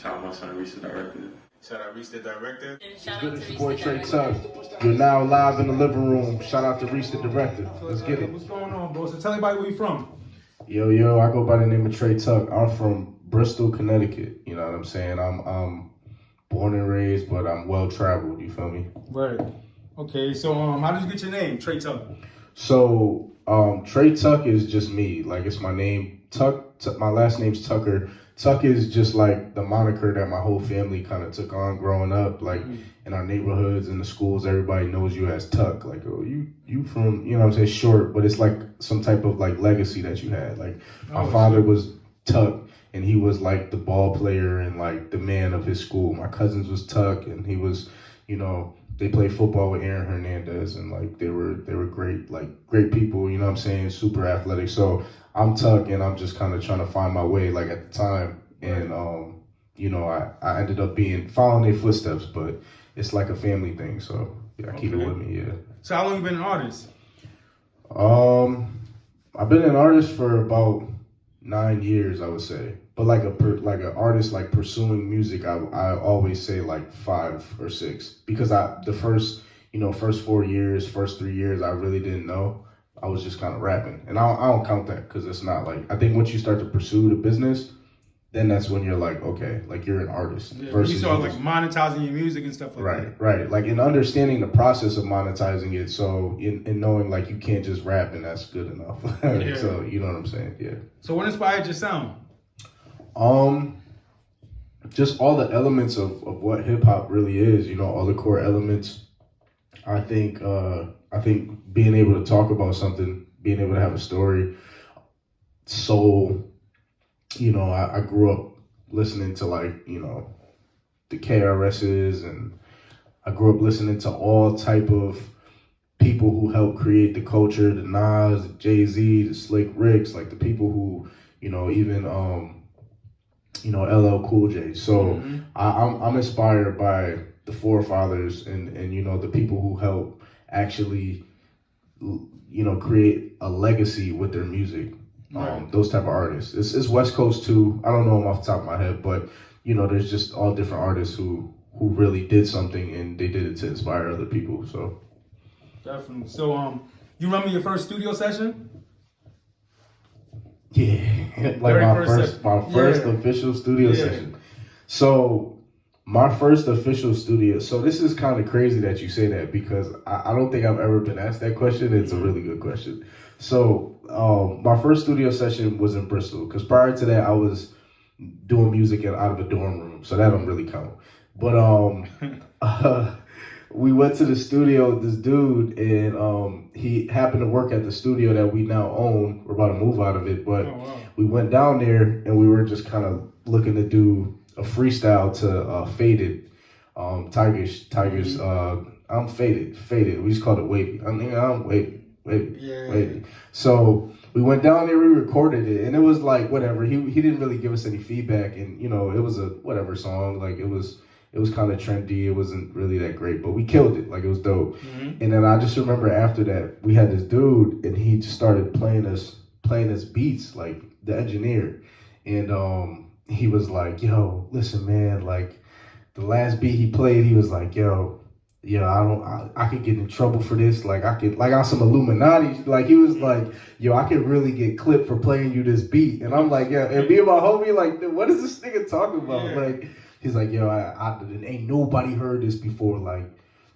Shout out my son, ReeseTheDirector. Shout out ReeseTheDirector. What's good? It's your boy Trey Tuck. You're now live in the living room. Shout out to ReeseTheDirector. Let's get it. What's going on, bro? So tell everybody where you from. Yo, I go by the name of Trey Tuck. I'm from Bristol, Connecticut. You know what I'm saying? I'm born and raised, but I'm well traveled. You feel me? Right. Okay. So how did you get your name, Trey Tuck? So Trey Tuck is just me. Like, it's my name. Tuck. My last name's Tucker. Tuck is just like the moniker that my whole family kind of took on growing up. Like in our neighborhoods, in the schools, everybody knows you as Tuck. Like, oh, you from, you know what I'm saying, short, but it's like some type of like legacy that you had. Like my father was Tuck, and he was like the ball player and like the man of his school. My cousins was Tuck, and he was, you know, they played football with Aaron Hernandez, and like they were great people, you know what I'm saying, super athletic. So I'm Tuck, and I'm just kind of trying to find my way, like at the time, and you know, I ended up following their footsteps, but it's like a family thing, so yeah, I keep it with me, yeah. So how long you been an artist? I've been an artist for about 9 years, I would say, but like an artist like pursuing music, I always say like 5 or 6, because the first 3 years I really didn't know. I was just kind of rapping, and I don't count that, because it's not like, I think once you start to pursue the business, then that's when you're like, okay, like you're an artist. Yeah, versus you start like monetizing your music and stuff like that. Right. Like in understanding the process of monetizing it, so in knowing like you can't just rap and that's good enough. Yeah. So you know what I'm saying? Yeah. So what inspired your sound? Just all the elements of what hip hop really is, you know, all the core elements. I think being able to talk about something, being able to have a story, soul, you know, I grew up listening to like, you know, the KRS's, and I grew up listening to all type of people who helped create the culture, the Nas, the Jay-Z, the Slick Ricks, like the people who, you know, even, you know, LL Cool J. So I'm inspired by the forefathers and, you know, the people who help actually, you know, create a legacy with their music. Those type of artists. It's West Coast too. I don't know them off the top of my head, but you know, there's just all different artists who really did something, and they did it to inspire other people. So definitely. So you remember your first studio session? Yeah, like my first official studio session. So my first official studio. So this is kind of crazy that you say that, because I don't think I've ever been asked that question. It's a really good question. So my first studio session was in Bristol, because prior to that I was doing music out of a dorm room, so that don't really count. But we went to the studio with this dude, and he happened to work at the studio that we now own. We're about to move out of it, but we went down there and we were just kind of looking to do a freestyle to Faded, Tigers. I'm Faded. We just called it Wavy. I mean, I'm Wavy. Wait. So we went down there, we recorded it, and it was like whatever. He didn't really give us any feedback, and you know, it was a whatever song. Like it was kind of trendy. It wasn't really that great, but we killed it. Like it was dope. And then I just remember after that we had this dude, and he just started playing us beats, like the engineer, and he was like, "Yo, listen, man, like the last beat he played, he was like, yo, I could get in trouble for this. Like I could, like on some Illuminati. Like he was like, yo, I could really get clipped for playing you this beat." And I'm like, yeah. And me and my homie like, what is this nigga talking about? Yeah. Like he's like, yo, I ain't nobody heard this before. Like,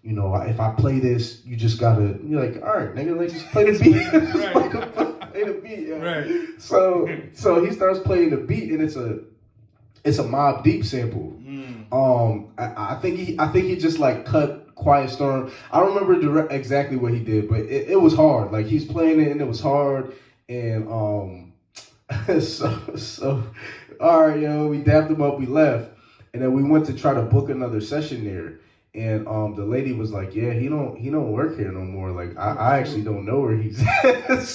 you know, if I play this, you just gotta. You're like, all right, nigga, like just play the beat. Play the beat. Yeah. Right. So he starts playing the beat, and it's a Mobb Deep sample. I think he just like cut Quiet Storm. I don't remember exactly what he did, but it was hard. Like he's playing it and it was hard. And so all right, yo, we dapped him up, we left, and then we went to try to book another session there. And the lady was like, yeah, he don't work here no more. Like I actually don't know where he's at.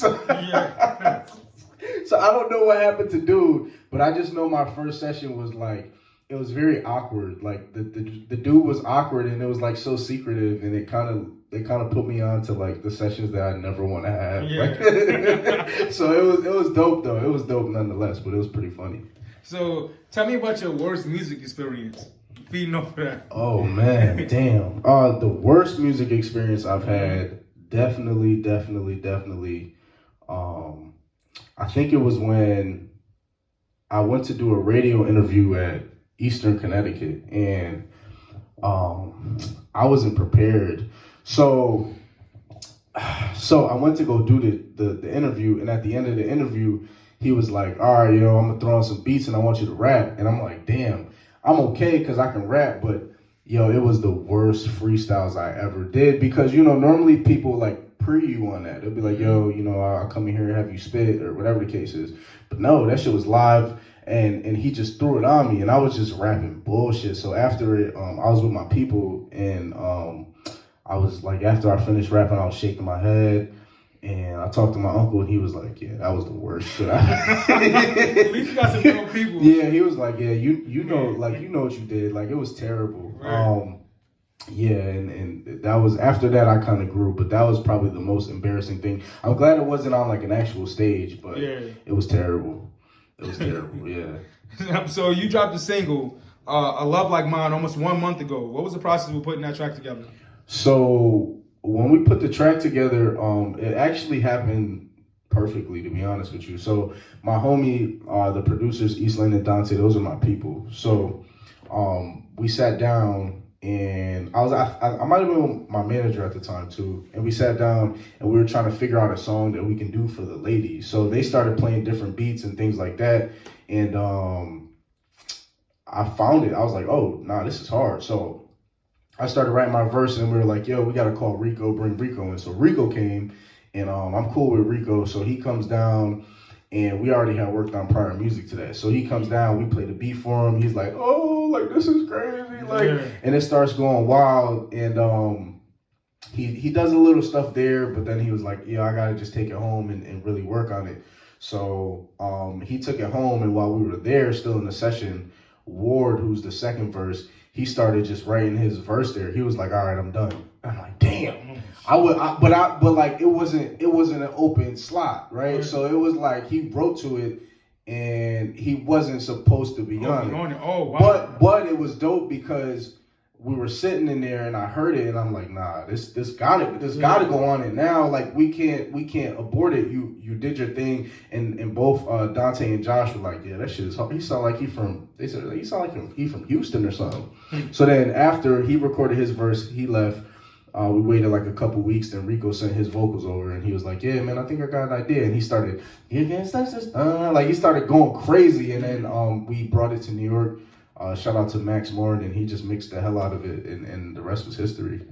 So I don't know what happened to dude, but I just know my first session was like, it was very awkward. Like the dude was awkward, and it was like so secretive, and it kind of put me on to like the sessions that I never want to have. Yeah. Like, so it was dope though. It was dope nonetheless, but it was pretty funny. So tell me about your worst music experience. Feeding off of that. Oh man, damn. The worst music experience I've had, definitely. I think it was when I went to do a radio interview at Eastern Connecticut, and I wasn't prepared. So I went to go do the interview, and at the end of the interview, he was like, all right, yo, I'm gonna throw on some beats and I want you to rap. And I'm like, damn, I'm okay because I can rap, but yo, it was the worst freestyles I ever did because, normally people like pre you on that. They'll be like, yo, I'll come in here and have you spit or whatever the case is. But no, that shit was live, and he just threw it on me, and I was just rapping bullshit. So after it, I was with my people, and I was like, after I finished rapping, I was shaking my head. And I talked to my uncle, and he was like, "Yeah, that was the worst shit." At least you got some real people. Yeah, he was like, "Yeah, you know what you did. Like, it was terrible." Right. Yeah, and that was after that I kind of grew, but that was probably the most embarrassing thing. I'm glad it wasn't on like an actual stage, but it was terrible. It was terrible. Yeah. So you dropped a single, "A Love Like Mine," almost 1 month ago. What was the process of putting that track together? So when we put the track together, it actually happened perfectly, to be honest with you. So my homie, the producers, Eastlane and Dante, those are my people. So we sat down, and I might have been with my manager at the time too. And we sat down and we were trying to figure out a song that we can do for the ladies. So they started playing different beats and things like that. And I found it. I was like, oh, nah, this is hard. So I started writing my verse, and we were like, yo, we got to call Rico, bring Rico in. So Rico came, and I'm cool with Rico. So he comes down, and we already had worked on prior music to that. So he comes down, we play the beat for him. He's like, oh, like, this is crazy. Like, and it starts going wild. And he does a little stuff there, but then he was like, yeah, I got to just take it home and really work on it. So he took it home, and while we were there, still in the session, Ward, who's the second verse, he started just writing his verse there. He was like, all right, I'm done. I'm like, damn. But like, it wasn't an open slot, right? So it was like, he wrote to it, and he wasn't supposed to be on it. Oh, wow. But it was dope because we were sitting in there, and I heard it, and I'm like, nah, this gotta go on it now. Like, we can't abort it. You did your thing, and both Dante and Josh were like, yeah, that shit is hard. He sound like he from Houston or something. So then after he recorded his verse, he left. We waited like a couple weeks, then Rico sent his vocals over, and he was like, yeah, man, I think I got an idea. And he started, like, he started going crazy, and then we brought it to New York. Shout out to Max Morin, and he just mixed the hell out of it, and the rest was history.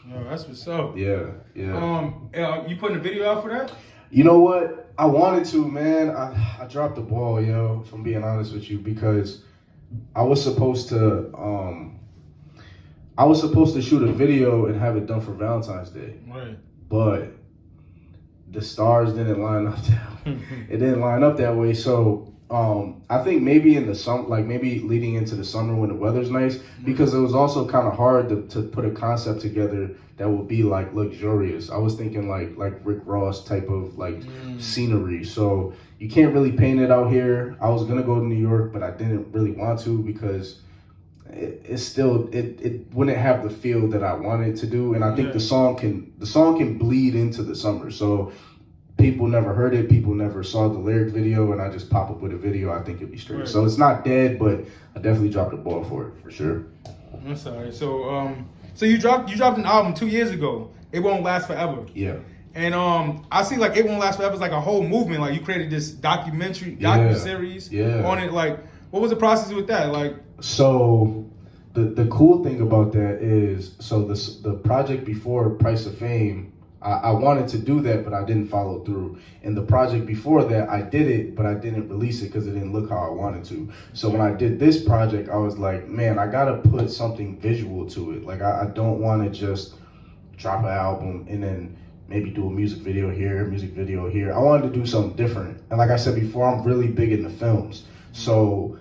Yo, that's what's up. Yeah. You putting a video out for that? You know what? I wanted to, man. I dropped the ball, yo, if I'm being honest with you, because I was supposed to shoot a video and have it done for Valentine's Day. Right. But the stars didn't line up it didn't line up that way. So I think maybe in the summer, like maybe leading into the summer when the weather's nice, because it was also kind of hard to put a concept together that would be like luxurious. I was thinking like Rick Ross type of like scenery. So you can't really paint it out here. I was gonna go to New York, but I didn't really want to because it wouldn't have the feel that I wanted to do. And I think the song can bleed into the summer. So people never heard it, people never saw the lyric video, and I just pop up with a video, I think it'd be straight. Right. So it's not dead, but I definitely dropped the ball for it, for sure. I'm sorry. So you dropped an album 2 years ago. It Won't Last Forever. Yeah. And I see like It Won't Last Forever is like a whole movement. Like you created this docu-series on it. Like, what was the process with that? Like, so the cool thing about that is, so the project before Price of Fame, I wanted to do that, but I didn't follow through. And the project before that, I did it, but I didn't release it because it didn't look how I wanted to. So when I did this project, I was like, man, I gotta put something visual to it. Like I don't want to just drop an album and then maybe do a music video here. I wanted to do something different. And like I said before, I'm really big into films. So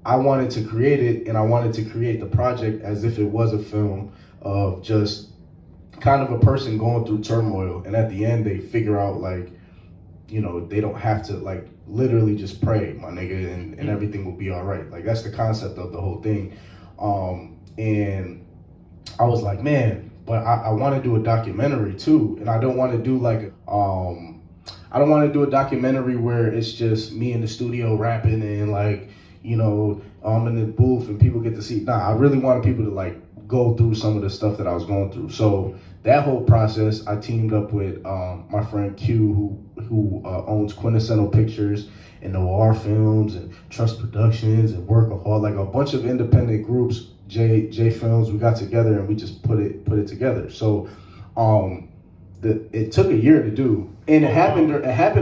I wanted to create it, and I wanted to create the project as if it was a film of just kind of a person going through turmoil, and at the end they figure out, like, you know, they don't have to, like, literally just pray, my nigga, and everything will be all right. Like, that's the concept of the whole thing. And I was like, man, but I want to do a documentary too, and I don't want to do like I don't want to do a documentary where it's just me in the studio rapping and like, you know, I'm in the booth and people get to see. Nah, I really wanted people to like go through some of the stuff that I was going through. So that whole process, I teamed up with my friend Q, who owns Quintessential Pictures and Noir Films and Trust Productions and Workahol, like a bunch of independent groups, J Films. We got together and we just put it together. So it took a year to do, and it happened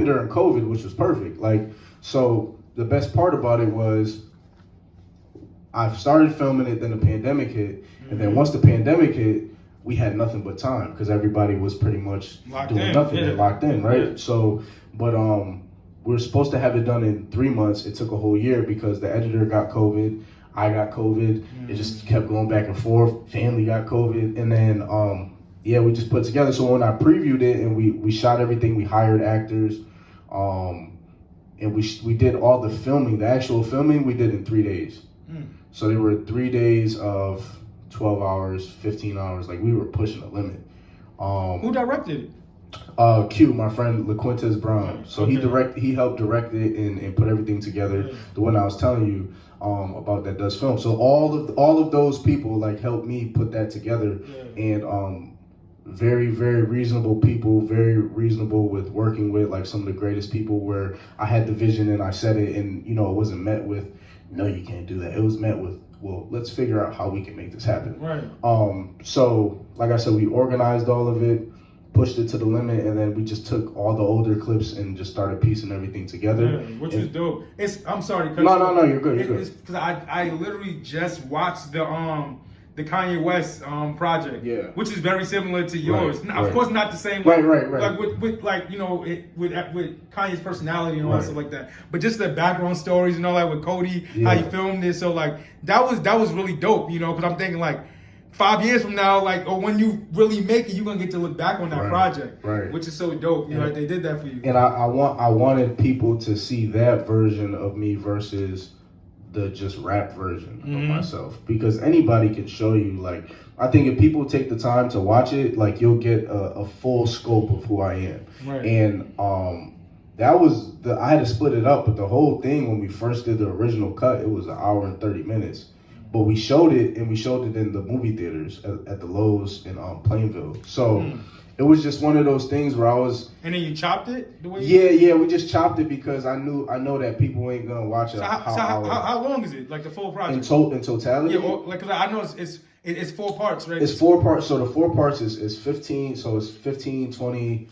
during COVID, which was perfect. Like, so the best part about it was I started filming it, then the pandemic hit, and then once the pandemic hit, we had nothing but time because everybody was pretty much doing nothing and locked in, right? Yeah. So, but we were supposed to have it done in 3 months. It took a whole year because the editor got COVID, I got COVID. It just kept going back and forth. Family got COVID, and then we just put it together. So when I previewed it and we shot everything, we hired actors, and we did all the filming, the actual filming, we did in 3 days. So there were 3 days of 12 hours, 15 hours. Like, we were pushing the limit. Who directed it? Q, my friend LaQuintes Brown. So he helped direct it and put everything together. The one I was telling you about that does film. So all of those people like helped me put that together. And very, very reasonable people, very reasonable with working with, like some of the greatest people, where I had the vision and I said it, and you know, it wasn't met with, no, you can't do that. It was met with, well, let's figure out how we can make this happen. Right. So like I said, we organized all of it, pushed it to the limit, and then we just took all the older clips and just started piecing everything together. Which is dope. I'm sorry. No, you're good. You're good. Because I literally just watched the Kanye West project, which is very similar to yours. Right, of course, not the same. Right. Like with like, you know, with Kanye's personality and all that stuff like that. But just the background stories, you know, like with Cody, how you filmed it. So like that was really dope, you know, because I'm thinking like 5 years from now, like, or when you really make it, you're gonna get to look back on that project, which is so dope. You know, they did that for you. And I wanted people to see that version of me versus the just rap version of myself, because anybody can show you. Like, I think if people take the time to watch it, like, you'll get a full scope of who I am. And that was I had to split it up, but the whole thing, when we first did the original cut, it was 1 hour and 30 minutes. But we showed it in the movie theaters at the Lowe's in Plainville. So it was just one of those things where I was. And then you chopped it the way. Yeah, we just chopped it because I know that people ain't gonna watch it. So how long is it? Like the full project? In totality? Yeah, like, cause I know it's 4 parts, right? It's 4 parts. So the 4 parts is 15. So it's 15, 20.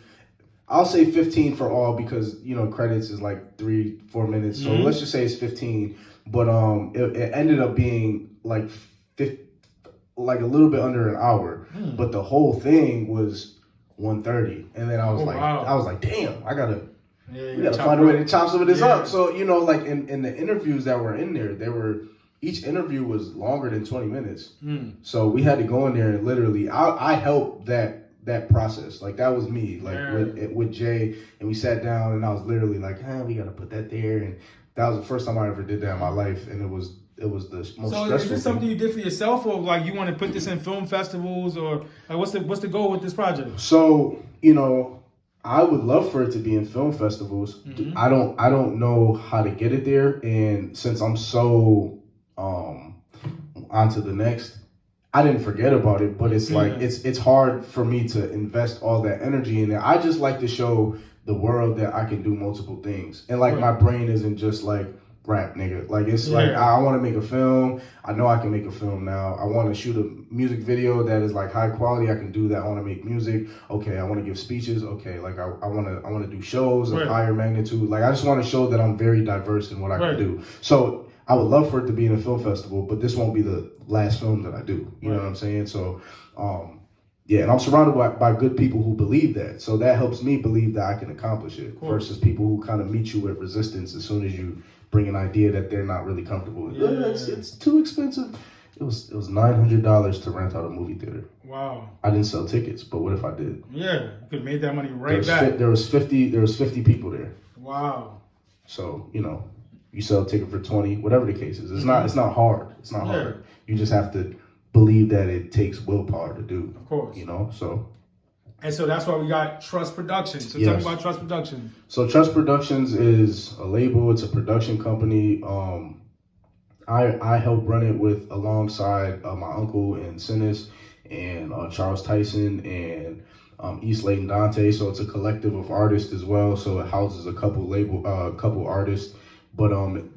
I'll say 15 for all because, you know, credits is like 3-4 minutes. So let's just say it's 15. But it ended up being like a little bit under an hour. But the whole thing was 1:30, and then I was like, damn, we gotta find a way to chop some of this up. So, you know, like in the interviews that were in there, each interview was longer than 20 minutes. So we had to go in there and literally, I helped that process. Like, that was me, like with Jay, and we sat down and I was literally like, we gotta put that there, and that was the first time I ever did that in my life, and it was the most stressful. So is this something you did for yourself, or like you want to put this in film festivals, or like what's the goal with this project? So, you know, I would love for it to be in film festivals. I don't know how to get it there, and since I'm so on to the next, I didn't forget about it, but it's like it's hard for me to invest all that energy in it. I just like to show the world that I can do multiple things, and like my brain isn't just like rap, nigga. Like, it's like, I want to make a film. I know I can make a film now. I want to shoot a music video that is like high quality. I can do that. I want to make music. Okay, I want to give speeches. Okay, like I want to do shows of higher magnitude. Like, I just want to show that I'm very diverse in what I can do. So I would love for it to be in a film festival, but this won't be the last film that I do. You know what I'm saying? So, and I'm surrounded by good people who believe that. So that helps me believe that I can accomplish it versus people who kind of meet you with resistance as soon as you bring an idea that they're not really comfortable with. It's too expensive. It was $900 to rent out a movie theater. Wow. I didn't sell tickets, but what if I did? Yeah, you could have made that money back. There was 50 people there. Wow. So, you sell a ticket for 20, whatever the case is. It's not hard. It's not hard. You just have to believe that it takes willpower to do. Of course. So. And so that's why we got Trust Productions. So tell me about Trust Productions. So Trust Productions is a label. It's a production company. I help run it alongside my uncle and Sinis and Charles Tyson and East Layton Dante. So it's a collective of artists as well. So it houses a couple artists. But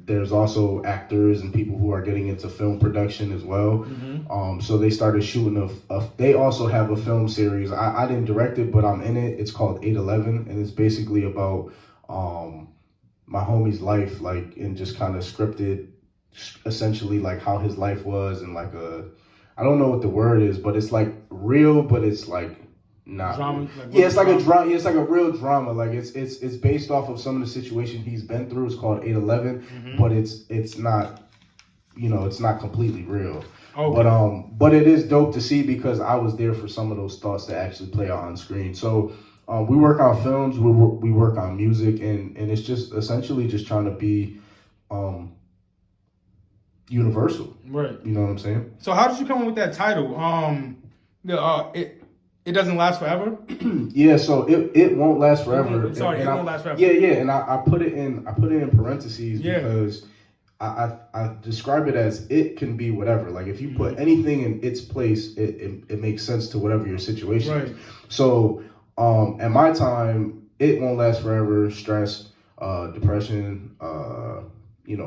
there's also actors and people who are getting into film production as well. Mm-hmm. So they started shooting they also have a film series. I didn't direct it, but I'm in it. It's called 811, and it's basically about my homie's life, like, and just kind of scripted, essentially, like how his life was, and like I don't know what the word is, but it's like real, but it's like not drama, it's like a drama. It's like a real drama. Like it's based off of some of the situation he's been through. It's called 811, mm-hmm. but it's not, it's not completely real. Okay. But it is dope to see because I was there for some of those thoughts that actually play out on screen. So we work on films, we work on music, and it's just essentially just trying to be universal. Right. You know what I'm saying? So how did you come up with that title? It doesn't last forever. Yeah, so it won't last forever. It won't last forever. Yeah, and I put it in parentheses because I describe it as it can be whatever. Like if you put anything in its place, it makes sense to whatever your situation is. So at my time, it won't last forever. Stress, depression,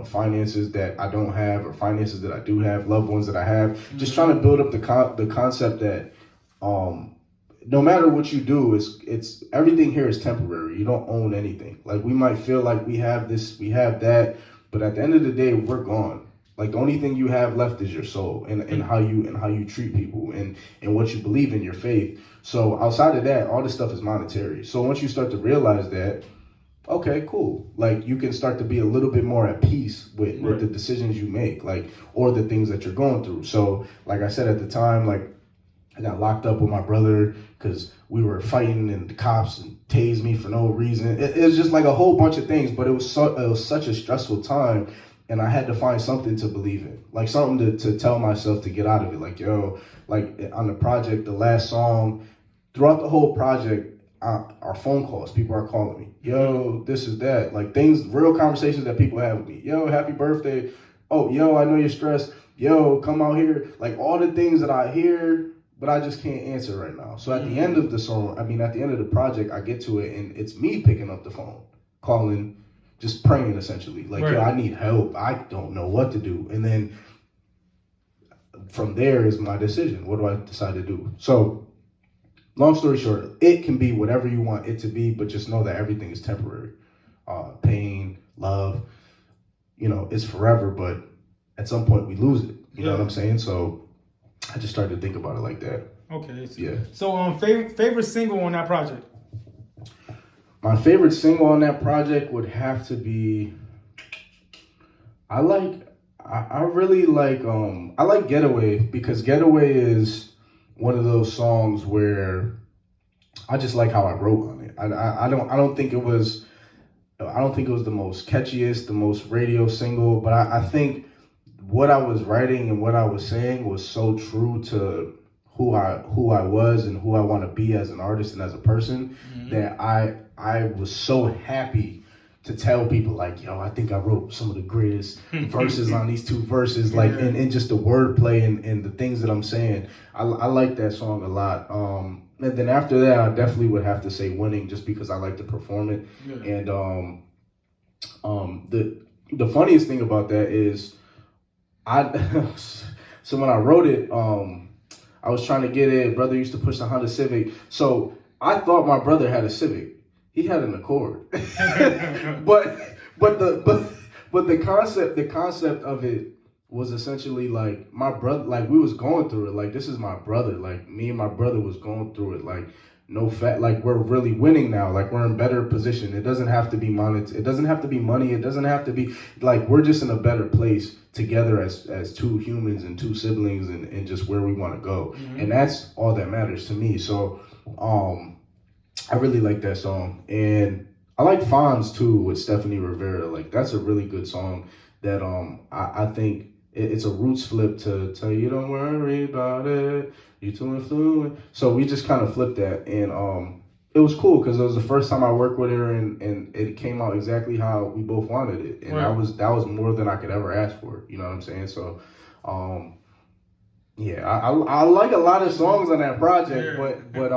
finances that I don't have or finances that I do have, loved ones that I have. Mm-hmm. Just trying to build up the concept that no matter what you do, it's everything here is temporary. You don't own anything. Like we might feel like we have this, we have that, but at the end of the day, we're gone. Like the only thing you have left is your soul and how you treat people and what you believe in, your faith. So outside of that, all this stuff is monetary. So once you start to realize that, okay, cool. Like you can start to be a little bit more at peace with the decisions you make, like, or the things that you're going through. So like I said at the time, like I got locked up with my brother because we were fighting and the cops tased me for no reason. It was just like a whole bunch of things, but it was such a stressful time. And I had to find something to believe in, like something to tell myself to get out of it. Like, like on the project, the last song, throughout the whole project, our phone calls, people are calling me, this is that, like things, real conversations that people have with me. Happy birthday. Oh, I know you're stressed. Come out here. Like all the things that I hear, but I just can't answer right now. So at the end of the song, at the end of the project, I get to it and it's me picking up the phone, calling, just praying essentially. Like, I need help. I don't know what to do. And then from there is my decision. What do I decide to do? So long story short, it can be whatever you want it to be, but just know that everything is temporary. Pain, love, it's forever, but at some point we lose it. You know what I'm saying? So I just started to think about it like that. Okay. So favorite single on that project? My favorite single on that project would have to be, I really like Getaway, because Getaway is one of those songs where I just like how I wrote on it. I don't think it was the most catchiest, the most radio single, but I think what I was writing and what I was saying was so true to who I was and who I want to be as an artist and as a person, that I was so happy to tell people like, I think I wrote some of the greatest verses on these two verses, like, and just the wordplay and the things that I'm saying. I like that song a lot. And then after that, I definitely would have to say Winning, just because I like to perform it. Yeah. And the funniest thing about that is so when I wrote it, I was trying to get it. Brother used to push the Honda Civic. So I thought my brother had a Civic. He had an Accord. but the concept of it was essentially like my brother, like we was going through it. Like, this is my brother. Like, me and my brother was going through it. Like, like we're really winning now. Like, we're in better position. It doesn't have to be it doesn't have to be money. It doesn't have to be, like, we're just in a better place together as two humans and two siblings and just where we want to go. And that's all that matters to me. So I really like that song. And I like Fonz too with Stephanie Rivera. Like that's a really good song that I think it's a roots flip to tell you don't worry about it. You too influent. So we just kind of flipped that, and it was cool because it was the first time I worked with her, and it came out exactly how we both wanted it, and that was more than I could ever ask for. You know what I'm saying? So, yeah, I like a lot of songs on that project, but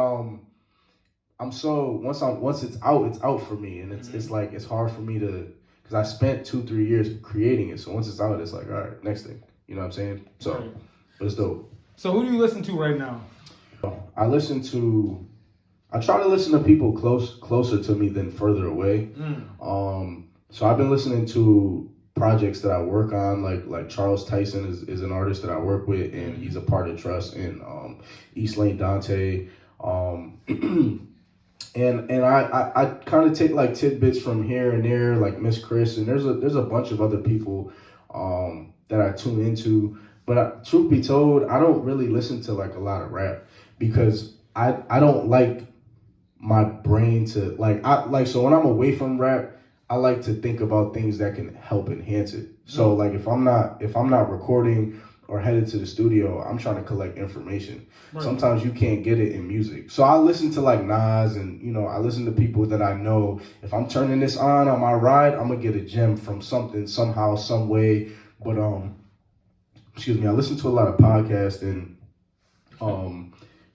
I'm so once it's out for me, and it's like it's hard for me to, because I spent 2-3 years creating it. So once it's out, it's like, all right, next thing. You know what I'm saying? So, but it's dope. So who do you listen to right now? I try to listen to people closer to me than further away. So I've been listening to projects that I work on, like Charles Tyson is an artist that I work with, and he's a part of Trust, and East Lane Dante. And I kind of take like tidbits from here and there, like Miss Chris, and there's a bunch of other people that I tune into. But truth be told, I don't really listen to like a lot of rap because I don't like my brain to so when I'm away from rap, I like to think about things that can help enhance it. So like if I'm not recording or headed to the studio, I'm trying to collect information. Right. Sometimes you can't get it in music. So I listen to like Nas, and I listen to people that I know. If I'm turning this on my ride, I'm gonna get a gem from something, somehow, some way. But I listen to a lot of podcasts and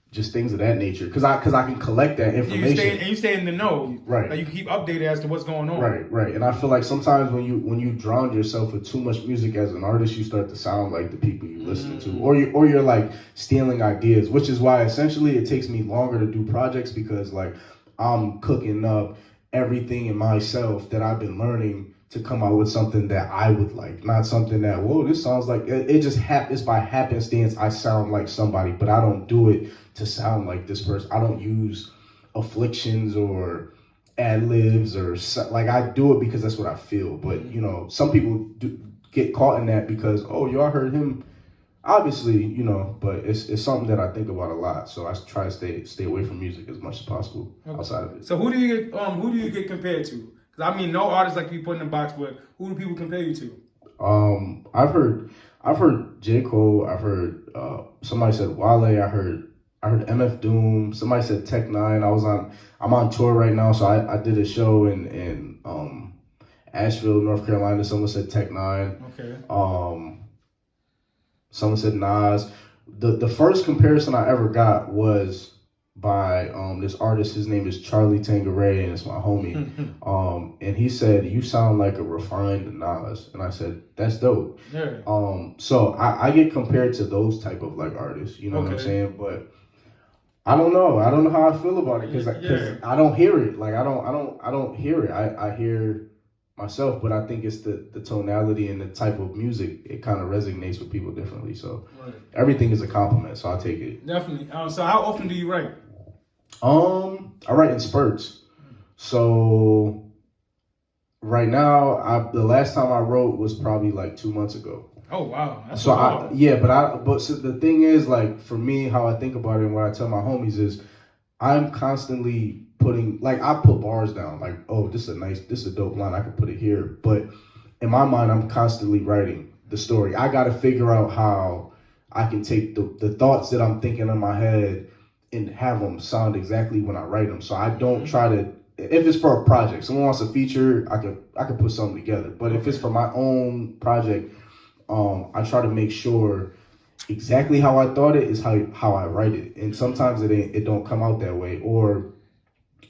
just things of that nature, because I can collect that information. You stay in the know, right? Like you keep updated as to what's going on, right. And I feel like sometimes when you drown yourself with too much music as an artist, you start to sound like the people you listen to, or you're like stealing ideas, which is why essentially it takes me longer to do projects, because like I'm cooking up everything in myself that I've been learning to come out with something that I would like, not something that, whoa, this sounds like, it just it's by happenstance I sound like somebody, but I don't do it to sound like this person. I don't use afflictions or ad-libs or like, I do it because that's what I feel. But, some people do get caught in that because, oh, y'all heard him, obviously, but it's something that I think about a lot. So I try to stay away from music as much as possible outside of it. So who do you get compared to? I mean, no artist like you put in the box, but who do people compare you to? I've heard J. Cole. I've heard somebody said Wale. I heard MF Doom. Somebody said Tech Nine. I'm on tour right now, so I did a show in Asheville, North Carolina. Someone said Tech Nine. Okay. Someone said Nas. The first comparison I ever got was by this artist. His name is Charlie Tangeray, and it's my homie. And he said, "You sound like a refined Nas," and I said, "That's dope." Yeah. So I get compared to those type of like artists. You know what I'm saying? But I don't know. I don't know how I feel about it because I don't hear it. Like I don't hear it. I hear myself, but I think it's the tonality and the type of music. It kind of resonates with people differently. So everything is a compliment. So I take it. Definitely. So how often do you write? I write in spurts. So right now, the last time I wrote was probably like 2 months ago. Oh wow! That's so wild. But so the thing is, like for me, how I think about it and what I tell my homies is, I'm constantly putting, like I put bars down, like, oh, this is a dope line, I can put it here. But in my mind, I'm constantly writing the story. I got to figure out how I can take the thoughts that I'm thinking in my head and have them sound exactly when I write them. So I don't try to, if it's for a project, someone wants a feature, I can put something together. But if it's for my own project, I try to make sure exactly how I thought it is how I write it. And sometimes it don't come out that way, or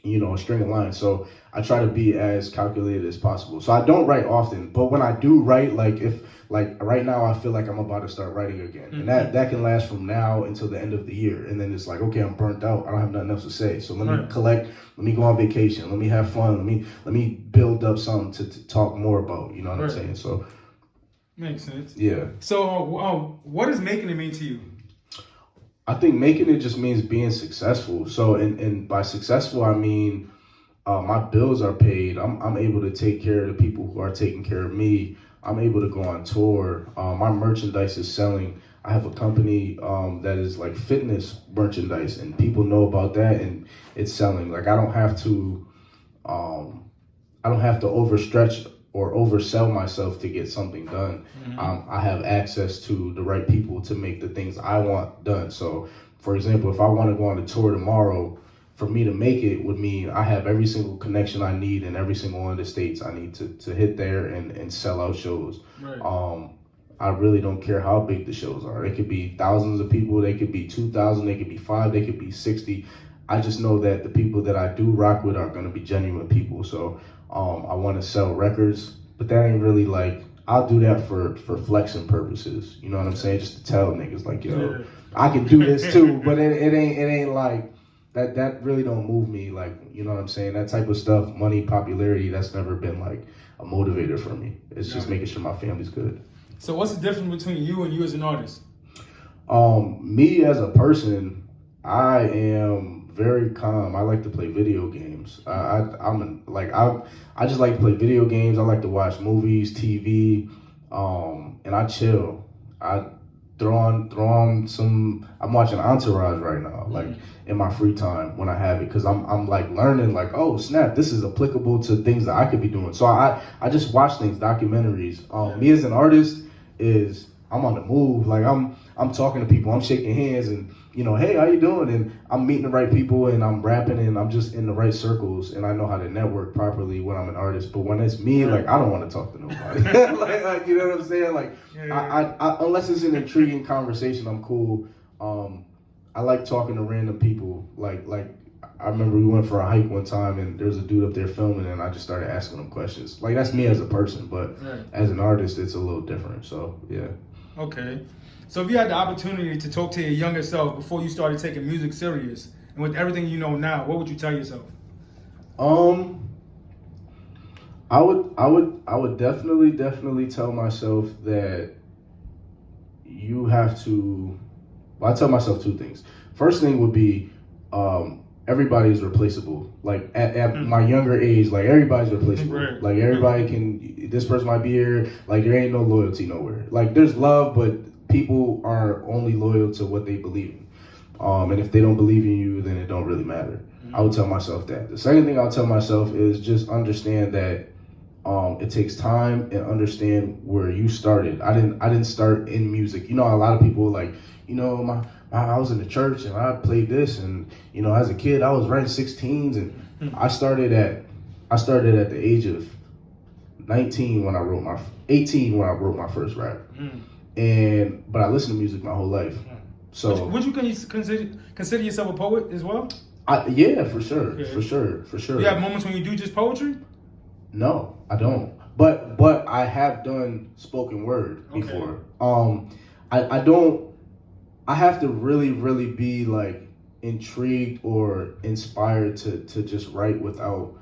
a string of lines. So I try to be as calculated as possible. So I don't write often, but when I do write, if right now I feel like I'm about to start writing again, and that can last from now until the end of the year, and then it's like, okay, I'm burnt out, I don't have nothing else to say, so let me collect, let me go on vacation, let me have fun, let me build up something to talk more about. You know what I'm saying? So makes sense. Yeah. So what does making it mean to you? I think making it just means being successful. So, and by successful, I mean my bills are paid. I'm able to take care of the people who are taking care of me. I'm able to go on tour. My merchandise is selling. I have a company that is like fitness merchandise, and people know about that, and it's selling. Like I don't have to don't have to overstretch or oversell myself to get something done. I have access to the right people to make the things I want done. So, for example, if I want to go on a tour tomorrow, for me to make it would mean I have every single connection I need in every single one of the states I need to hit there and sell out shows. Right. I really don't care how big the shows are. It could be thousands of people, they could be 2,000, they could be 5, they could be 60. I just know that the people that I do rock with are going to be genuine people. So I want to sell records, but that ain't really like, I'll do that for flexing purposes. You know what I'm saying? Just to tell niggas like, yo, I can do this too, but it ain't like, that really don't move me. Like, you know what I'm saying? That type of stuff, money, popularity, that's never been like a motivator for me. It's just making sure my family's good. So what's the difference between you and you as an artist? Me as a person, I am very calm. I like to play video games. I just like to play video games. I like to watch movies, TV, and I chill. I throw on some. I'm watching Entourage right now, like in my free time when I have it, because I'm like learning, like, oh snap, this is applicable to things that I could be doing. So I just watch things, documentaries. Me as an artist is I'm on the move. Like I'm talking to people, I'm shaking hands, and you know, hey, how you doing? And I'm meeting the right people, and I'm rapping, and I'm just in the right circles, and I know how to network properly when I'm an artist. But when it's me, like, I don't want to talk to nobody. like, you know what I'm saying? Like, I unless it's an intriguing conversation, I'm cool. I like talking to random people. Like I remember we went for a hike one time, and there was a dude up there filming, and I just started asking him questions. Like, that's me as a person, but as an artist, it's a little different. So yeah. Okay. So if you had the opportunity to talk to your younger self before you started taking music serious, and with everything you know now, what would you tell yourself? I would definitely tell myself that you have to. Well, I tell myself two things. First thing would be, everybody is replaceable. Like at my younger age, like everybody's replaceable. Right. Like everybody can. This person might be here. Like there ain't no loyalty nowhere. Like there's love, but people are only loyal to what they believe in. And if they don't believe in you, then it don't really matter. I would tell myself that. The second thing I'll tell myself is just understand that it takes time, and understand where you started. I didn't start in music. You know, a lot of people like, you know, I was in the church and I played this, and you know, as a kid I was writing 16s, and I started at the age of 18 when I wrote my first rap. But I listened to music my whole life. So would you consider yourself a poet as well? Yeah, for sure. For sure. You have moments when you do just poetry? No, I don't. But I have done spoken word before. I don't. I have to really be like intrigued or inspired to just write without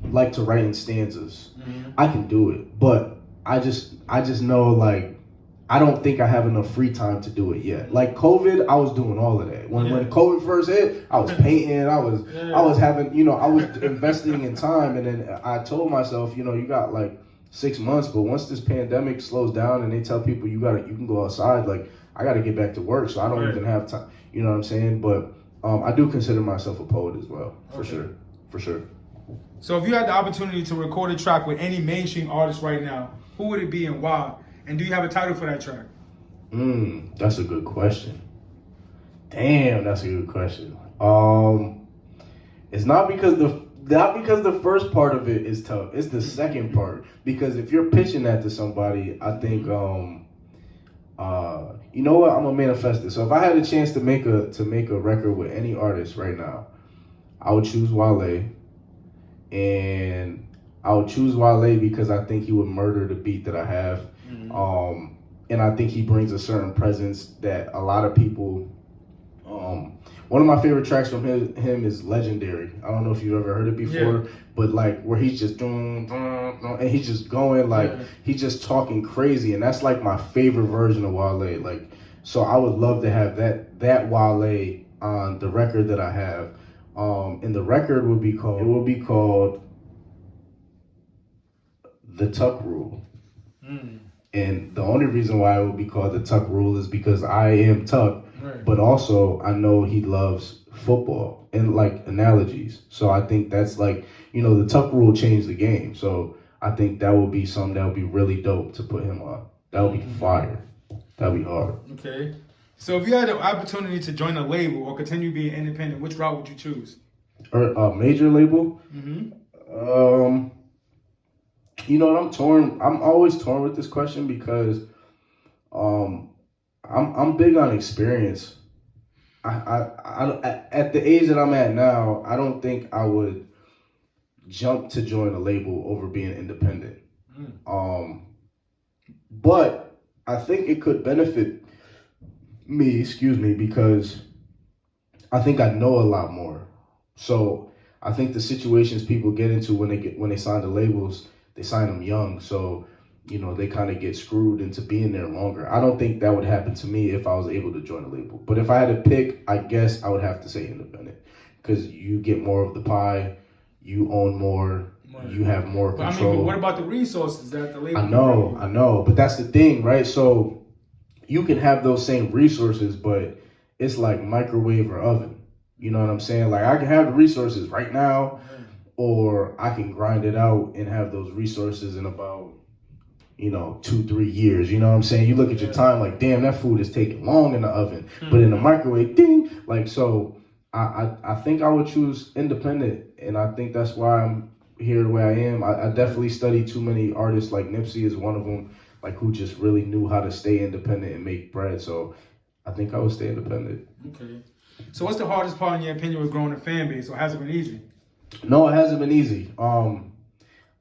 like to write in stanzas. I can do it, but I just know, like, I don't think I have enough free time to do it yet. Like COVID, I was doing all of that. When COVID first hit, I was painting, I was having, you know, I was investing in time, and then I told myself, you know, you got like 6 months, but once this pandemic slows down and they tell people you can go outside, like I got to get back to work, so I don't even have time. You know what I'm saying? But I do consider myself a poet as well, for sure. So if you had the opportunity to record a track with any mainstream artist right now, who would it be and why? And do you have a title for that track? That's a good question. Damn, that's a good question. It's not because the first part of it is tough. It's the second part. Because if you're pitching that to somebody, I think you know what? I'm gonna manifest it. So if I had a chance to make a record with any artist right now, I would choose Wale. And I would choose Wale because I think he would murder the beat that I have. And I think he brings a certain presence that a lot of people. One of my favorite tracks from him is Legendary. I don't know if you've ever heard it before, but like where he's just and he's just going like he's just talking crazy, and that's like my favorite version of Wale. Like, so I would love to have that Wale on the record that I have. And the record would be called The Tuck Rule. And the only reason why it would be called The Tuck Rule is because I am Tuck, but also I know he loves football and like analogies. So I think that's like, the Tuck rule changed the game. So I think that would be something that would be really dope to put him on. That would be fire. That would be hard. Okay. So if you had an opportunity to join a label or continue being independent, which route would you choose? Or a major label? You know what, I'm torn. I'm always torn with this question because I'm big on experience. I at the age that I'm at now, I don't think I would jump to join a label over being independent. But I think it could benefit me, because I think I know a lot more. So I think the situations people get into when they sign the labels, they sign them young. So, they kind of get screwed into being there longer. I don't think that would happen to me if I was able to join a label. But if I had to pick, I guess I would have to say independent because you get more of the pie, you own more, you have more control. But what about the resources that the label? I know. But that's the thing, right? So you can have those same resources, but it's like microwave or oven. You know what I'm saying? Like I can have the resources right now, or I can grind it out and have those resources in about 2-3 years. You know what I'm saying? You look at your time like, damn, that food is taking long in the oven, but in the microwave, ding. Like, so I think I would choose independent, and I think that's why I'm here the way I am. I definitely study too many artists, like Nipsey is one of them, like who just really knew how to stay independent and make bread. So I think I would stay independent. Okay. So what's the hardest part in your opinion with growing a fan base, or has it been easy? No, it hasn't been easy.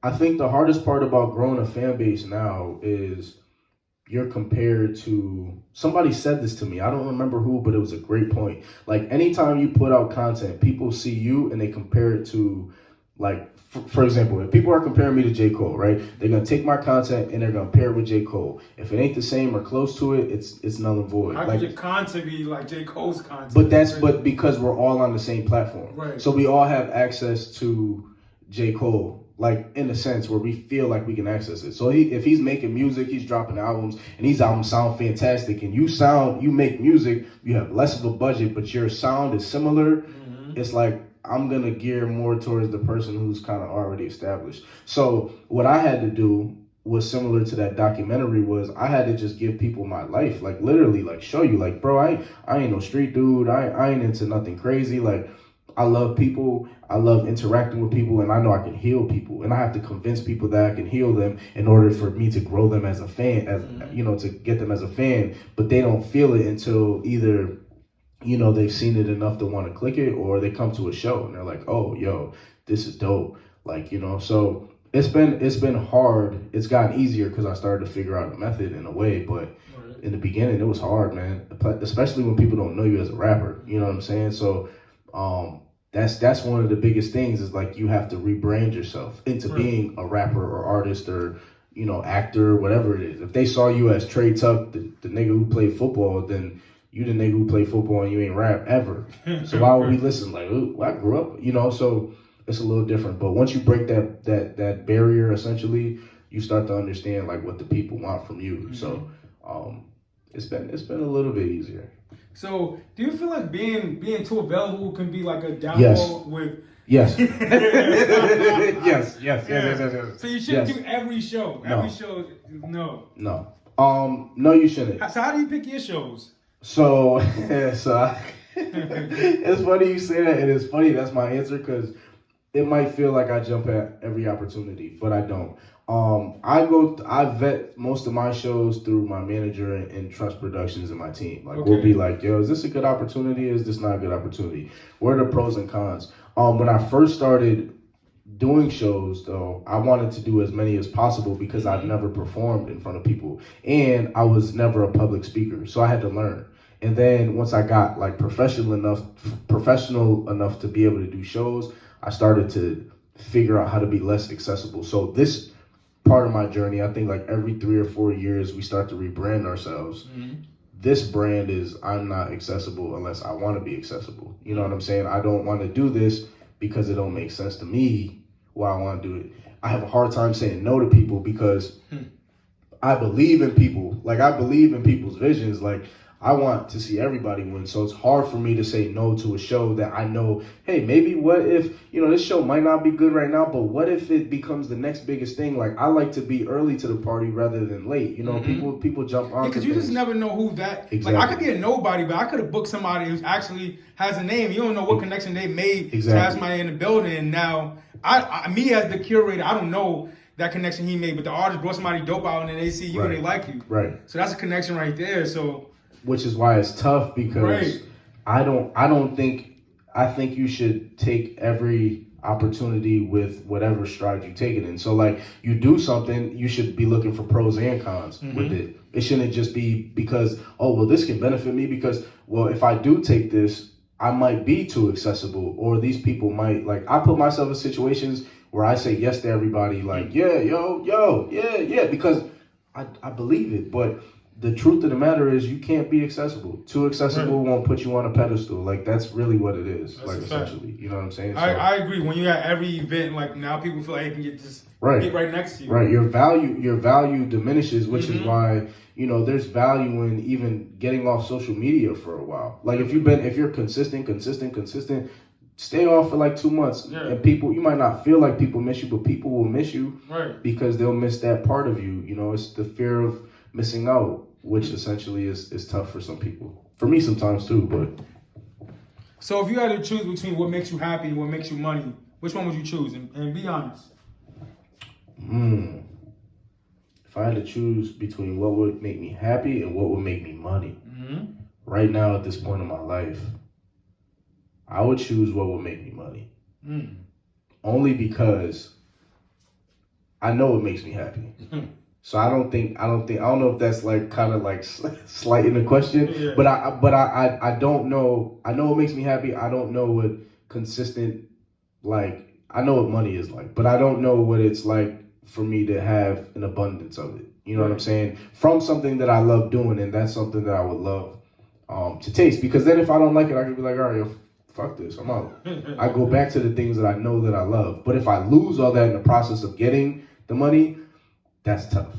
I think the hardest part about growing a fan base now is you're compared to, somebody said this to me, I don't remember who, but it was a great point. Like anytime you put out content, people see you and they compare it to, like, for example, if people are comparing me to J. Cole, right? They're going to take my content and they're going to pair it with J. Cole. If it ain't the same or close to it, it's null and void. How could your content be like J. Cole's content? But because we're all on the same platform. Right. So we all have access to J. Cole, like in a sense where we feel like we can access it. So if he's making music, he's dropping albums, and these albums sound fantastic, and you make music, you have less of a budget, but your sound is similar, it's like, I'm going to gear more towards the person who's kind of already established. So what I had to do was similar to that documentary was I had to just give people my life, like literally like show you like, bro, I ain't no street dude. I ain't into nothing crazy. Like I love people. I love interacting with people, and I know I can heal people, and I have to convince people that I can heal them in order for me to grow them as a fan, to get them as a fan, but they don't feel it until either they've seen it enough to want to click it, or they come to a show and they're like, oh, yo, this is dope. Like, so it's been hard. It's gotten easier because I started to figure out a method in a way, but in the beginning it was hard, man, especially when people don't know you as a rapper. You know what I'm saying? So that's one of the biggest things is like you have to rebrand yourself into being a rapper or artist or actor, whatever it is. If they saw you as Trey Tuck, the nigga who played football, then you the nigga who play football and you ain't rap ever. So why would we listen? Like, ooh, I grew up, so it's a little different. But once you break that barrier, essentially, you start to understand like what the people want from you. So it's been a little bit easier. So do you feel like being too available can be like a downfall with? Yes. Yes. So you shouldn't do every show. Every show, no. No, you shouldn't. So how do you pick your shows? So it's funny you say that, and it's funny that's my answer because it might feel like I jump at every opportunity, but I don't. I vet most of my shows through my manager and Trust Productions and my team. Like we'll be like, yo, is this a good opportunity? Is this not a good opportunity? What are the pros and cons? When I first started doing shows, though, I wanted to do as many as possible because I've never performed in front of people, and I was never a public speaker, so I had to learn. And then once I got like professional enough to be able to do shows, I started to figure out how to be less accessible. So this part of my journey, I think like every 3 or 4 years we start to rebrand ourselves. This brand is I'm not accessible unless I want to be accessible. You know what I'm saying? I don't want to do this because it don't make sense to me why I want to do it. I have a hard time saying no to people because I believe in people. Like I believe in people's visions. Like I want to see everybody win. So it's hard for me to say no to a show that I know, hey, maybe what if, this show might not be good right now, but what if it becomes the next biggest thing? Like, I like to be early to the party rather than late. People jump on. Because you just never know who that. Exactly. Like, I could be a nobody, but I could have booked somebody who actually has a name. You don't know what connection they made to have somebody in the building. And now, me as the curator, I don't know that connection he made, but the artist brought somebody dope out and then they see you and they like you. Right. So that's a connection right there. So. Which is why it's tough, because I think you should take every opportunity with whatever stride you take it in. So like, you do something, you should be looking for pros and cons with it. It shouldn't just be because, this can benefit me because, if I do take this, I might be too accessible, or these people might, like, I put myself in situations where I say yes to everybody, like, yeah, because I believe it, but the truth of the matter is you can't be accessible. Too accessible won't put you on a pedestal. Like, that's really what it is. That's essentially. You know what I'm saying? I agree. When you're at every event, like, now people feel like they can get right next to you. Right. Your value diminishes, which is why, there's value in even getting off social media for a while. Like, if you're consistent, stay off for like 2 months. Yeah. And you might not feel like people miss you, but people will miss you because they'll miss that part of you. It's the fear of missing out, which essentially is tough for some people. For me sometimes too, but. So if you had to choose between what makes you happy and what makes you money, which one would you choose? And be honest. If I had to choose between what would make me happy and what would make me money, right now at this point in my life, I would choose what would make me money. Only because I know it makes me happy. So I don't know if that's like kind of like slighting the question, but I don't know. I know it makes me happy. I don't know what consistent, like, I know what money is like, but I don't know what it's like for me to have an abundance of it. You know what I'm saying? From something that I love doing, and that's something that I would love to taste. Because then if I don't like it, I could be like, all right, fuck this, I'm out. I go back to the things that I know that I love. But if I lose all that in the process of getting the money, that's tough.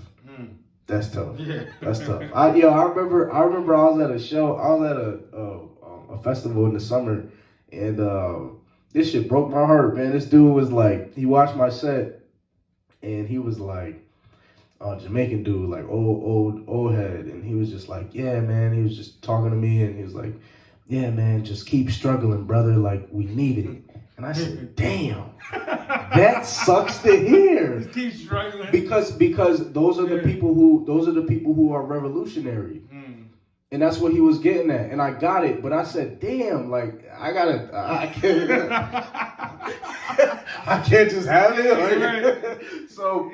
That's tough. Yeah. That's tough. I remember I was at a show. I was at a festival in the summer, and this shit broke my heart, man. This dude was like, he watched my set, and he was like, Jamaican dude, like old head, and he was just like, yeah, man. He was just talking to me, and he was like, yeah, man, just keep struggling, brother. Like, we need it. And I said, damn, that sucks to hear. Just keep struggling. Because those are the people who are revolutionary. And that's what he was getting at. And I got it, but I said, damn, like, I can't just have it. Like, so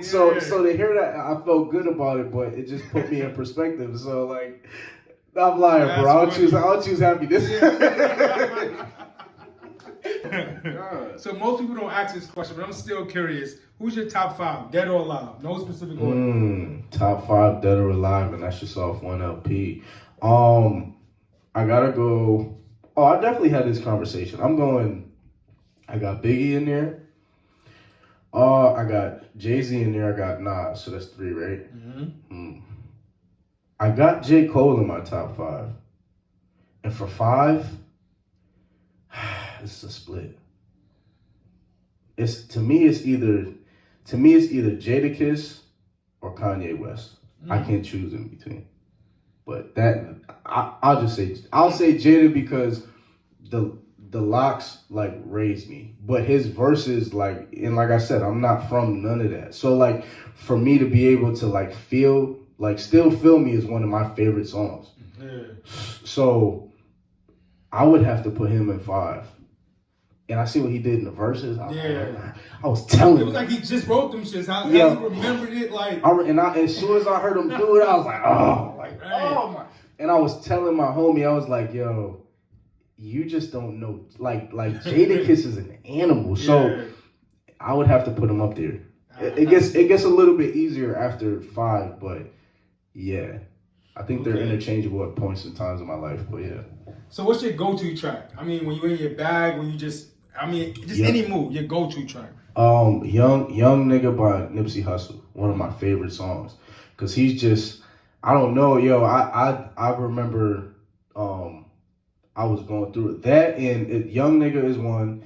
to hear that, I felt good about it, but it just put me in perspective. So like, I'm lying, that's bro. I'll choose happiness. So most people don't ask this question, but I'm still curious. Who's your top 5, dead or alive? No specific order. Top 5, dead or alive, and that's just off one LP. I gotta go. I definitely had this conversation. I got Biggie in there. I got Jay-Z in there. I got Nas. So that's 3, right? I got J. Cole in my top 5. And for 5, it's a split. To me it's either Jadakiss or Kanye West. I can't choose in between. But I'll say Jada because the locks like raised me. But his verses, like, and like I said, I'm not from none of that. So like, for me to be able to like feel, like, Still Feel Me is one of my favorite songs. So I would have to put him in 5. And I see what he did in the verses. I was telling him. It was like he just wrote them shits. How he remembered it, like. As soon as I heard him do it, I was like, oh my. And I was telling my homie, I was like, yo, you just don't know. Like Jadakiss is an animal. So I would have to put him up there. It gets a little bit easier after 5, but yeah. I think they're interchangeable at points and times in my life, but yeah. So what's your go-to track? I mean, when you're in your bag, when you just any mood, your go-to track. Young Nigga by Nipsey Hussle, one of my favorite songs. Cause he's just, I don't know, yo. I remember I was going through it. That and Young Nigga is one.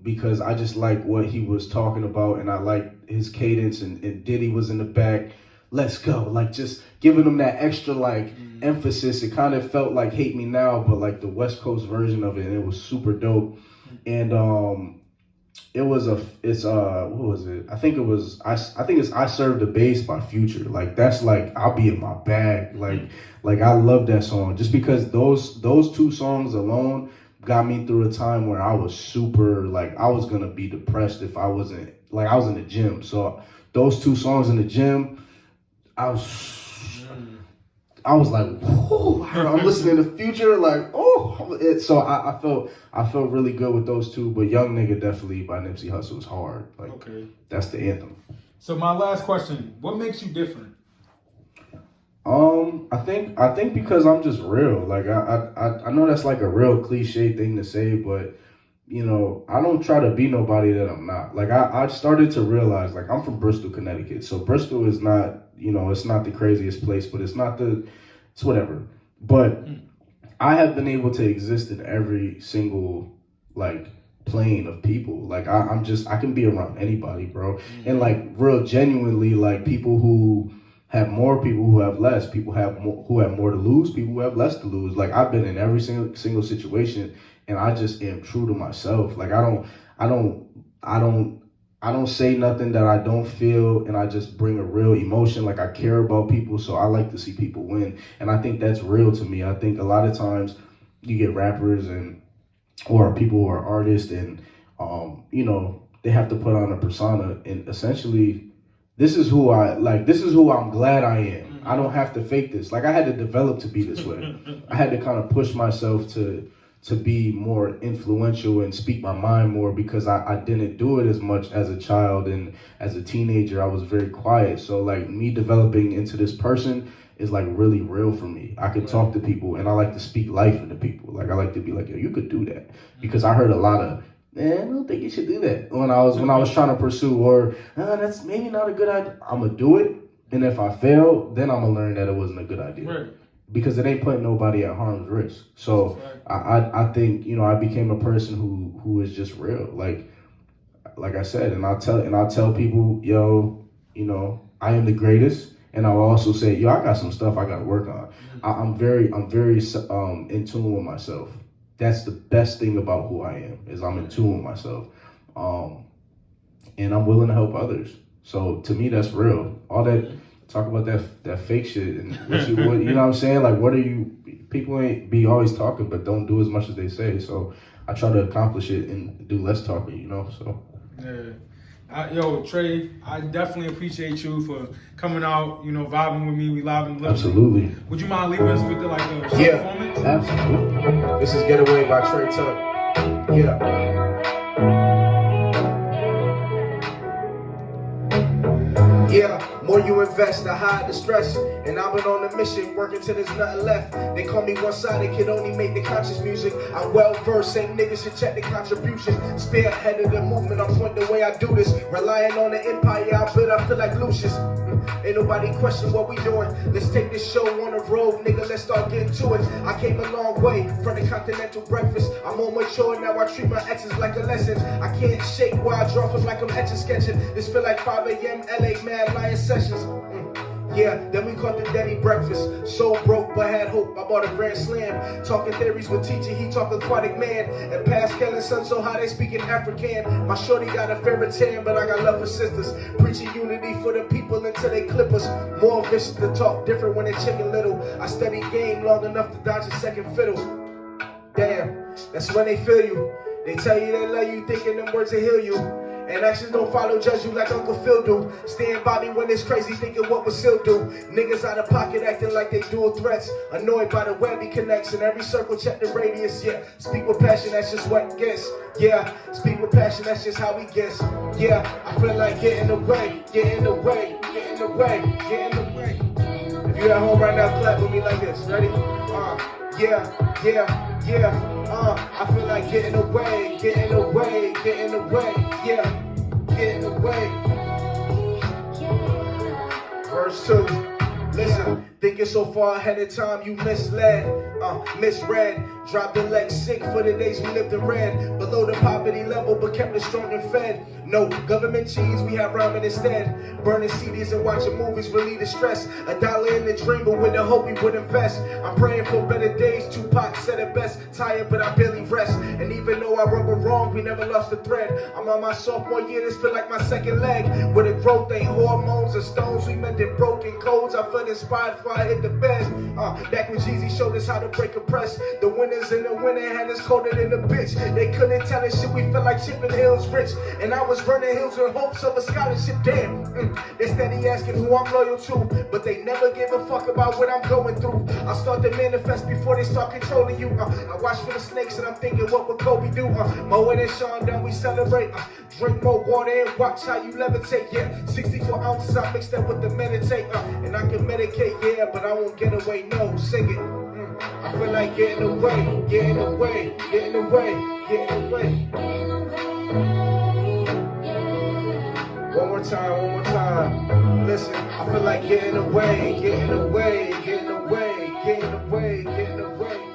Because I just like what he was talking about, and I like his cadence, and Diddy was in the back. Let's go, like just giving him that extra like emphasis. It kind of felt like Hate Me Now, but like the West Coast version of it, and it was super dope. And what was it? I think it's I Serve the Bass by Future. Like that's like I'll be in my bag. Like I love that song just because those two songs alone got me through a time where I was super, like, I was gonna be depressed if I wasn't, like, I was in the gym. So those two songs in the gym, I was like, whoo, I'm listening to Future, like, oh. So I felt really good with those two, but Young Nigga definitely by Nipsey Hussle was hard. Like, okay, that's the anthem. So my last question, what makes you different? I think because I'm just real. Like I know that's like a real cliche thing to say, but you know, I don't try to be nobody that I'm not. Like I started to realize, like, I'm from Bristol, Connecticut. So Bristol is not, you know, it's not the craziest place, but it's whatever. But I have been able to exist in every single like plane of people. Like I can be around anybody, bro. And like real genuinely, like people who have more, people who have less, people who have more to lose, people who have less to lose. Like I've been in every single situation, and I just am true to myself. Like I don't say nothing that I don't feel, and I just bring a real emotion. Like I care about people, so I like to see people win, and I think that's real to me. I think a lot of times you get rappers or people who are artists, and you know, they have to put on a persona, and essentially, this is who I'm glad I am. I don't have to fake this. Like I had to develop to be this way. I had to kind of push myself to be more influential and speak my mind more, because I didn't do it as much as a child, and as a teenager I was very quiet. So like me developing into this person is like really real for me. I can talk to people, and I like to speak life into people. Like I like to be like, yo, you could do that, because I heard a lot of, I don't think you should do that when I was trying to pursue, or that's maybe not a good idea. I'm gonna do it, and if I fail, then I'm gonna learn that it wasn't a good idea. Right. Because it ain't putting nobody at harm's risk. So I think, you know, I became a person who is just real. Like I said, and I'll tell people, yo, you know, I am the greatest, and I'll also say, yo, I got some stuff I gotta work on. I'm very in tune with myself. That's the best thing about who I am, is I'm in tune with myself. And I'm willing to help others. So to me, that's real. All that talk about that fake shit, and you know what I'm saying? Like, people ain't be always talking, but don't do as much as they say. So I try to accomplish it and do less talking, you know? So. Yeah. Yo, Trey, I definitely appreciate you for coming out, you know, vibing with me. We live in the living room. Absolutely. Would you mind leaving us with a short performance? Absolutely. This is Getaway by Trey Tuck. Yeah. Yeah, more you invest, the higher the stress. And I've been on a mission, working till there's nothing left. They call me one-sided, can only make the conscious music. I'm well-versed, same niggas should check the contribution. Spearhead of the movement, I'm pointing the way I do this. Relying on the empire I built, I feel like Lucius. Ain't nobody question what we doing. Let's take this show on the road, nigga, let's start getting to it. I came a long way from the continental breakfast. I'm more mature, now I treat my exes like a lesson. I can't shake while I draw from like I'm etching sketching. This feel like 5 a.m. LA Mad Lion sessions. Yeah, then we caught the daddy breakfast. So broke, but had hope. I bought a grand slam. Talking theories with teacher, he talk aquatic man. And Pascal and son, so how they speaking African. My shorty got a favorite tan, but I got love for sisters. Preaching unity for the people until they clip us. More vicious to talk different when they chicken little. I study game long enough to dodge a second fiddle. Damn, that's when they feel you. They tell you they love you, thinking them words will heal you. And actions don't follow, judge you like Uncle Phil do. Stand by me when it's crazy, thinking what would still do. Niggas out of pocket acting like they dual threats. Annoyed by the web he connects. In every circle, check the radius, yeah. Speak with passion, that's just what gets. Yeah, speak with passion, that's just how we guess. Yeah, I feel like getting away, getting away, getting away, getting away. If you're at home right now, clap with me like this. Ready? Yeah, yeah, yeah. I feel like getting away, getting away, getting away, yeah, getting away. Verse 2, Listen, thinking so far ahead of time, you misread. Dropped the leg sick for the days we lived in red. Below the poverty level, but kept it strong and fed. No government cheese, we have ramen instead. Burning CDs and watching movies relieve the stress. $1 in the dream, but with the hope we would invest. I'm praying for better days. Tupac said it best. Tired, but I barely rest. And even though I rubber wrong, we never lost a thread. I'm on my sophomore year, this feel like my second leg. Where the growth ain't hormones or stones, we mended broken codes. I felt inspired before I hit the bed. Back when Jeezy showed us how to break a press. The winners in the winter had us colder than a bitch. They couldn't tell us shit, we felt like Chippin' Hills rich. And I was burning hills with hopes of a scholarship, damn. They steady asking who I'm loyal to, but they never give a fuck about what I'm going through. I start to manifest before they start controlling you. I watch for the snakes and I'm thinking, what would Kobe do? Mo and Sean done, we celebrate. Drink more water and watch how you levitate, yeah. 64 ounces, I mix that with the meditate. And I can medicate, yeah, but I won't get away, no, sing it. I feel like getting away, getting away, getting away, getting away. One more time. Listen, I feel like getting away, getting away, getting away, getting away, getting away.